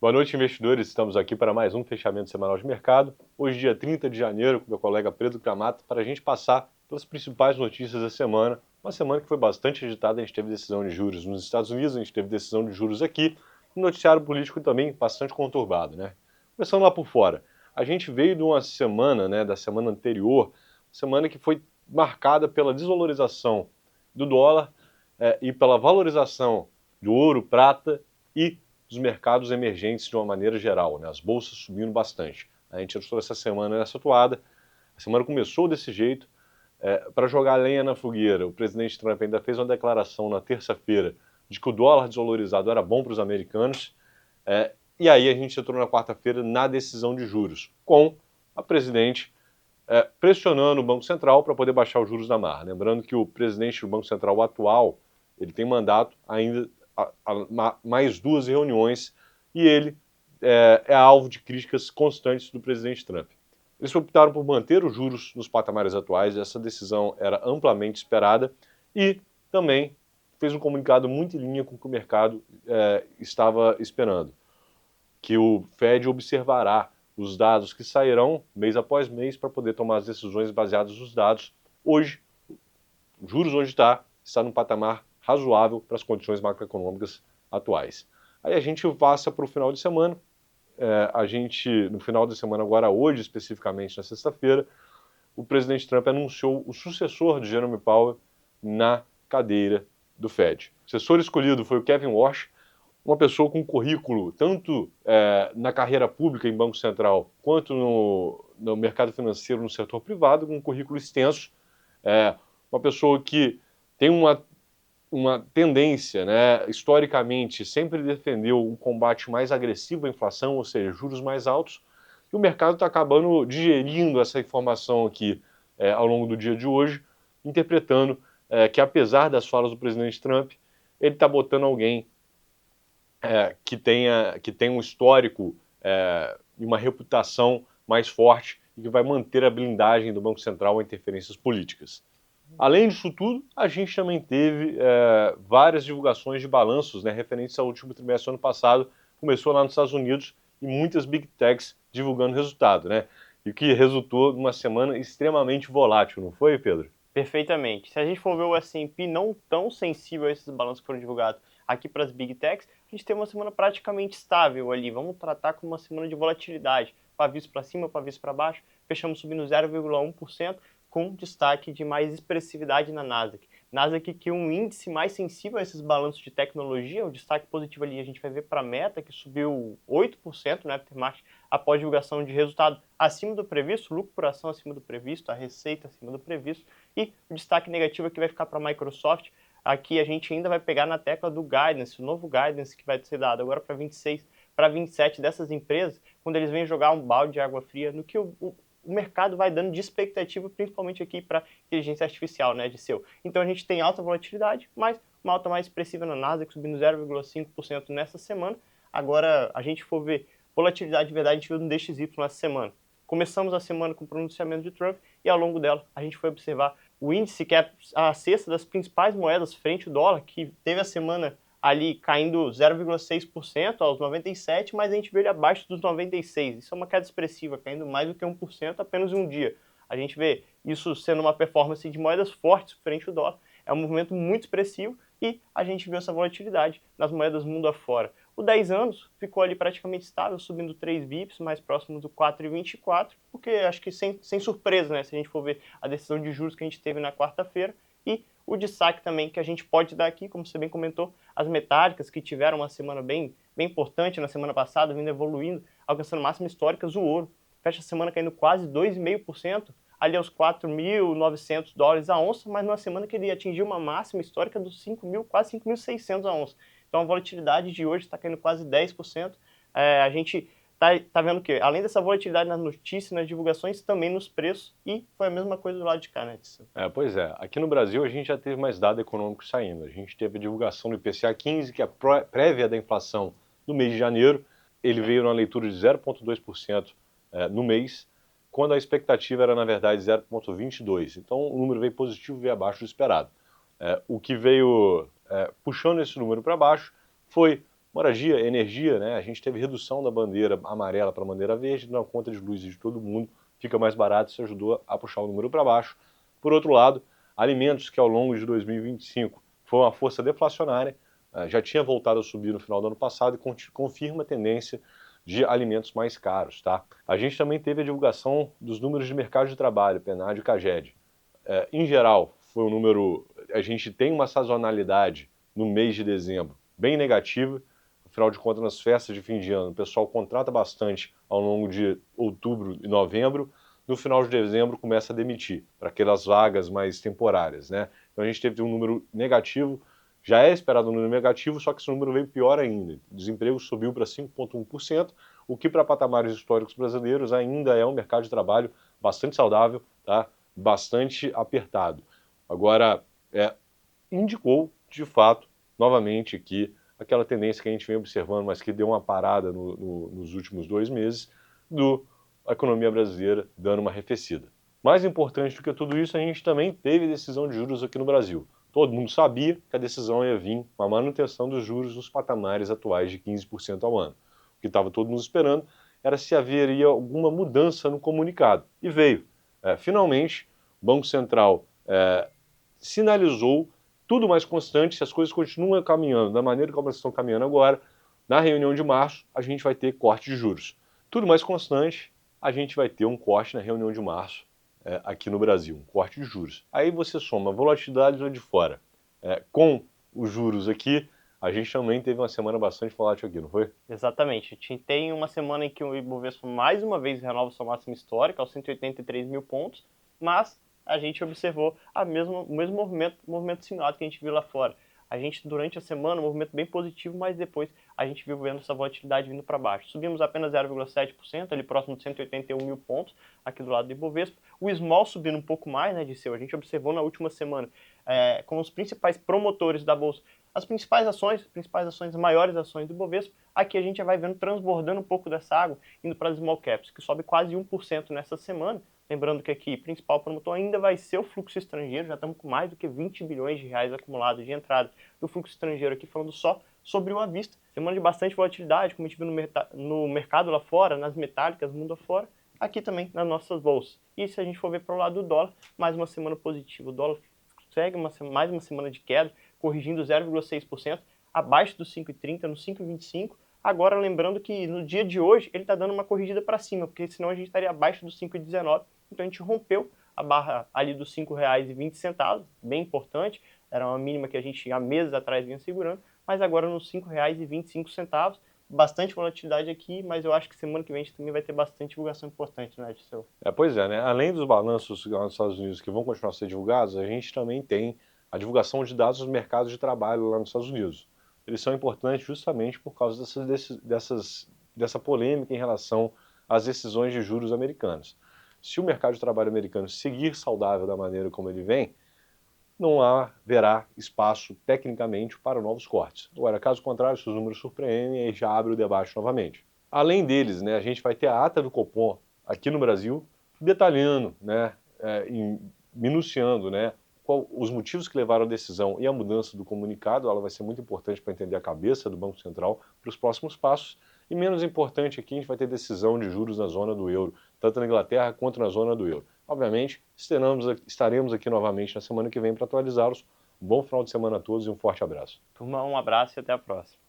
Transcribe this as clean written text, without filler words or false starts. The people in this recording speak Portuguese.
Boa noite, investidores. Estamos aqui para mais um fechamento semanal de mercado. Hoje, dia 30 de janeiro, com meu colega Pedro Camato, para a gente passar pelas principais notícias da semana. Uma semana que foi bastante agitada. A gente teve decisão de juros nos Estados Unidos, a gente teve decisão de juros aqui. E noticiário político também bastante conturbado, né? Começando lá por fora. A gente veio de uma semana, da semana anterior, semana que foi marcada pela desvalorização do dólar e pela valorização do ouro, prata e dos mercados emergentes de uma maneira geral, né? As bolsas subindo bastante. A gente entrou essa semana nessa toada, a semana começou desse jeito. Para jogar lenha na fogueira, o presidente Trump ainda fez uma declaração na terça-feira de que o dólar desvalorizado era bom para os americanos, e aí a gente entrou na quarta-feira na decisão de juros, com a presidente pressionando o Banco Central para poder baixar os juros da marra. Lembrando que o presidente do Banco Central atual, ele tem mandato ainda mais duas reuniões e ele é alvo de críticas constantes do presidente Trump. Eles optaram por manter os juros nos patamares atuais, essa decisão era amplamente esperada e também fez um comunicado muito em linha com o que o mercado estava esperando, que o Fed observará os dados que sairão mês após mês para poder tomar as decisões baseadas nos dados. Hoje, os juros onde está num patamar razoável para as condições macroeconômicas atuais. Aí a gente passa para o final de semana, no final de semana agora, hoje especificamente na sexta-feira, o presidente Trump anunciou o sucessor de Jerome Powell na cadeira do Fed. O sucessor escolhido foi o Kevin Warsh, uma pessoa com currículo tanto na carreira pública em Banco Central quanto no mercado financeiro no setor privado, com um currículo extenso, uma pessoa que tem uma tendência, historicamente, sempre defendeu um combate mais agressivo à inflação, ou seja, juros mais altos, e o mercado está acabando digerindo essa informação aqui ao longo do dia de hoje, interpretando que apesar das falas do presidente Trump, ele está botando alguém que tem um histórico e uma reputação mais forte e que vai manter a blindagem do Banco Central a interferências políticas. Além disso tudo, a gente também teve várias divulgações de balanços referentes ao último trimestre do ano passado. Começou lá nos Estados Unidos e muitas big techs divulgando resultado, e que resultou numa semana extremamente volátil, não foi, Pedro? Perfeitamente. Se a gente for ver o S&P não tão sensível a esses balanços que foram divulgados aqui para as Big Techs, a gente teve uma semana praticamente estável ali. Vamos tratar como uma semana de volatilidade. Pavios para cima, pavios para baixo. Fechamos subindo 0,1%, com destaque de mais expressividade na Nasdaq. Nasdaq que é um índice mais sensível a esses balanços de tecnologia, o destaque positivo ali a gente vai ver para a Meta, que subiu 8% no aftermarket após divulgação de resultado acima do previsto, lucro por ação acima do previsto, a receita acima do previsto, e o destaque negativo aqui vai ficar para a Microsoft. Aqui a gente ainda vai pegar na tecla do guidance, o novo guidance que vai ser dado agora para 26, para 27 dessas empresas, quando eles vêm jogar um balde de água fria no que o mercado vai dando de expectativa, principalmente aqui para inteligência artificial, de seu. Então a gente tem alta volatilidade, mas uma alta mais expressiva na Nasdaq, subindo 0,5% nessa semana. Agora, a gente for ver volatilidade de verdade, a gente viu no DXY nessa semana. Começamos a semana com o pronunciamento de Trump e ao longo dela a gente foi observar o índice, que é a cesta das principais moedas frente ao dólar, que teve a semana ali caindo 0,6% aos 97, mas a gente vê ele abaixo dos 96. Isso é uma queda expressiva, caindo mais do que 1% apenas em um dia. A gente vê isso sendo uma performance de moedas fortes frente ao dólar. É um movimento muito expressivo e a gente viu essa volatilidade nas moedas mundo afora. O 10 anos ficou ali praticamente estável, subindo 3 bips, mais próximo do 4,24, porque acho que sem surpresa, se a gente for ver a decisão de juros que a gente teve na quarta-feira. E o destaque também que a gente pode dar aqui, como você bem comentou, as metálicas que tiveram uma semana bem importante na semana passada, vindo evoluindo, alcançando máximas históricas, o ouro fecha a semana caindo quase 2,5%, ali aos 4.900 dólares a onça, mas numa semana que ele atingiu uma máxima histórica dos 5.000, quase 5.600 a onça. Então a volatilidade de hoje está caindo quase 10%. A gente tá vendo que, além dessa volatilidade nas notícias, nas divulgações, também nos preços, e foi a mesma coisa do lado de cá, Edson? Pois é. Aqui no Brasil a gente já teve mais dado econômico saindo. A gente teve a divulgação do IPCA 15, que é a prévia da inflação do mês de janeiro. Ele veio na leitura de 0,2% no mês, quando a expectativa era, na verdade, 0,22%. Então o número veio positivo, veio abaixo do esperado. O que veio puxando esse número para baixo foi Moradia, energia, né? A gente teve redução da bandeira amarela para a bandeira verde, na conta de luz de todo mundo fica mais barato, isso ajudou a puxar o número para baixo. Por outro lado, alimentos que ao longo de 2025 foi uma força deflacionária, já tinha voltado a subir no final do ano passado e confirma a tendência de alimentos mais caros, tá? A gente também teve a divulgação dos números de mercado de trabalho, PNAD e CAGED. Em geral, foi um número, a gente tem uma sazonalidade no mês de dezembro bem negativa, afinal de contas nas festas de fim de ano o pessoal contrata bastante ao longo de outubro e novembro, no final de dezembro começa a demitir, para aquelas vagas mais temporárias, né? Então a gente teve um número negativo, já é esperado um número negativo, só que esse número veio pior ainda. O desemprego subiu para 5,1%, o que para patamares históricos brasileiros ainda é um mercado de trabalho bastante saudável, tá? Bastante apertado. Agora, indicou, de fato, novamente aqui, aquela tendência que a gente vem observando, mas que deu uma parada nos últimos 2 meses, da economia brasileira dando uma arrefecida. Mais importante do que tudo isso, a gente também teve decisão de juros aqui no Brasil. Todo mundo sabia que a decisão ia vir com a manutenção dos juros nos patamares atuais de 15% ao ano. O que estava todo mundo esperando era se haveria alguma mudança no comunicado. E veio. Finalmente, o Banco Central sinalizou tudo mais constante, se as coisas continuam caminhando da maneira como elas estão caminhando agora, na reunião de março a gente vai ter corte de juros. Tudo mais constante, a gente vai ter um corte na reunião de março aqui no Brasil, um corte de juros. Aí você soma a volatilidade lá de fora com os juros aqui, a gente também teve uma semana bastante volátil aqui, não foi? Exatamente. Tem uma semana em que o Ibovespa mais uma vez renova sua máxima histórica, aos 183 mil pontos, mas a gente observou o mesmo movimento similar que a gente viu lá fora. A gente, durante a semana, um movimento bem positivo, mas depois a gente viu vendo essa volatilidade vindo para baixo. Subimos apenas 0,7%, ali próximo de 181 mil pontos, aqui do lado do Ibovespa. O Small subindo um pouco mais, né, Disseu? A gente observou na última semana, com os principais promotores da Bolsa, as principais ações, as maiores ações do Ibovespa. Aqui a gente já vai vendo transbordando um pouco dessa água, indo para as Small Caps, que sobe quase 1% nessa semana. Lembrando que aqui o principal promotor ainda vai ser o fluxo estrangeiro, já estamos com mais do que 20 bilhões de reais acumulados de entrada do fluxo estrangeiro aqui, falando só sobre o à vista. Semana de bastante volatilidade, como a gente viu no mercado lá fora, nas metálicas, mundo afora, aqui também nas nossas bolsas. E se a gente for ver para o lado do dólar, mais uma semana positiva. O dólar segue mais uma semana de queda, corrigindo 0,6%, abaixo dos 5,30, no 5,25. Agora lembrando que no dia de hoje ele está dando uma corrigida para cima, porque senão a gente estaria abaixo dos 5,19. Então a gente rompeu a barra ali dos R$ 5,20, bem importante, era uma mínima que a gente há meses atrás vinha segurando, mas agora nos R$ 5,25, bastante volatilidade aqui, mas eu acho que semana que vem a gente também vai ter bastante divulgação importante, né, Disseu? Pois é, né? Além dos balanços lá nos Estados Unidos que vão continuar a ser divulgados, a gente também tem a divulgação de dados dos mercados de trabalho lá nos Estados Unidos. Eles são importantes justamente por causa dessa polêmica em relação às decisões de juros americanas. Se o mercado de trabalho americano seguir saudável da maneira como ele vem, não haverá espaço tecnicamente para novos cortes. Agora, caso contrário, se os números surpreendem, aí já abre o debate novamente. Além deles, né, a gente vai ter a ata do Copom aqui no Brasil, detalhando, né, minuciando, né, os motivos que levaram à decisão e à mudança do comunicado. Ela vai ser muito importante para entender a cabeça do Banco Central para os próximos passos. E menos importante aqui, a gente vai ter decisão de juros na zona do euro, tanto na Inglaterra quanto na zona do euro. Obviamente, estaremos aqui novamente na semana que vem para atualizá-los. Um bom final de semana a todos e um forte abraço. Turma, um abraço e até a próxima.